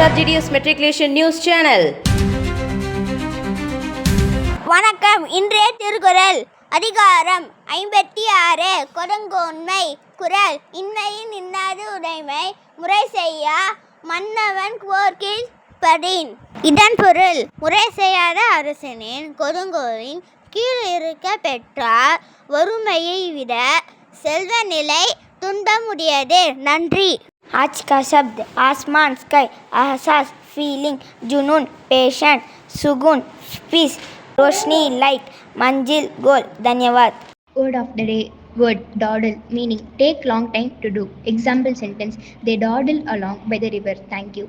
SRGDS Matriculation News Channel. வணக்கம். இன்றைய திருக்குறள் அதிகாரம் 56 கொடுங்கோன்மை. குறள்: இன்மையின் இன்னாது உடைமை முறை செய்யா மன்னவன் போர்க்கீழ் படின். இதன் பொருள்: முறை செய்யாத அரசனின் கொடுங்கோலின் கீழ் இருக்க பெற்றார் வறுமையை விட செல்வ நிலை துன்ப முடியாது. நன்றி. आज का शब्द आसमान, स्काई, एहसास, फीलिंग, जुनून, पेशेंट, सुकून, पीस, रोशनी, लाइट, मंजिल, गोल. धन्यवाद. Word of the day. Word: dawdle, meaning take long time to do. Example sentence: they dawdle along by the river. Thank you.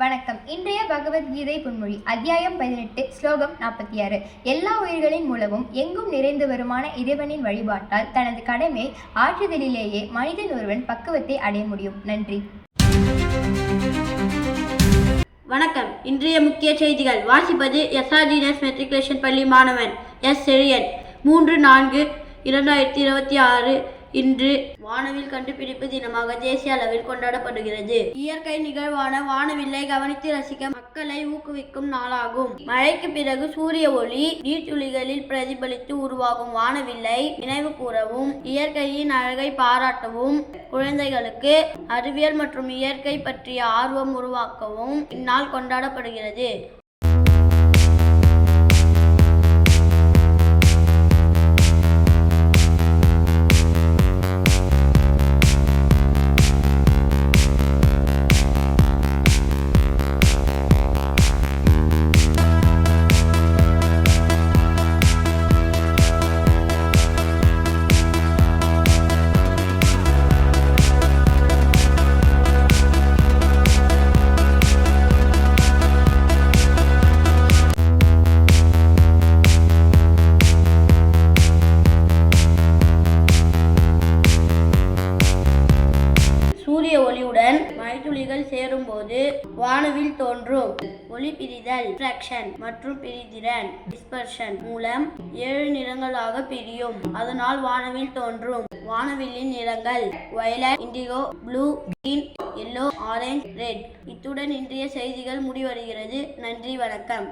வணக்கம். இன்றைய பகவத்கீதை பொன்மொழி அத்தியாயம் 18 ஸ்லோகம் 46. எல்லா உயிர்களின் மூலமும் எங்கும் நிறைந்து வருமான இறைவனின் வழிபாட்டால் தனது கடமை ஆற்றுதலிலேயே மனிதன் ஒருவன் பக்குவத்தை அடைய முடியும். நன்றி. வணக்கம். இன்றைய முக்கிய செய்திகள் வாசிப்பது SRGDS மெட்ரிகுலேஷன் பள்ளி மாணவன் எஸ் செழியன். 3/4/2026 இன்று வானவில் கண்டுபிடிப்பு தினமாக தேசிய அளவில் கொண்டாடப்படுகிறது. இயற்கை நிகழ்வான வானவில்லை கவனித்து ரசிக்க மக்களை ஊக்குவிக்கும் நாளாகும். மழைக்கு பிறகு சூரிய ஒளி நீர்த்துளிகளில் பிரதிபலித்து உருவாகும் வானவில்லை நினைவு கூறவும், இயற்கையின் அழகை பாராட்டவும், குழந்தைகளுக்கு அறிவியல் மற்றும் இயற்கை பற்றிய ஆர்வம் உருவாக்கவும் இந்நாள் கொண்டாடப்படுகிறது. சூரிய ஒளியுடன் மழைத்துளிகள் சேரும்போது வானவில் தோன்றும். ஒளி பிரிதல் ரிஃப்ராக்ஷன் மற்றும் பிரிதிறன் டிஸ்பர்ஷன் மூலம் 7 நிறங்களாக பிரியும். அதனால் வானவில் தோன்றும். வானவில்லின் நிறங்கள் violet, indigo, blue, green, yellow, orange, red. இத்துடன் இன்றைய செய்திகள் முடிவடைகிறது. நன்றி, வணக்கம்.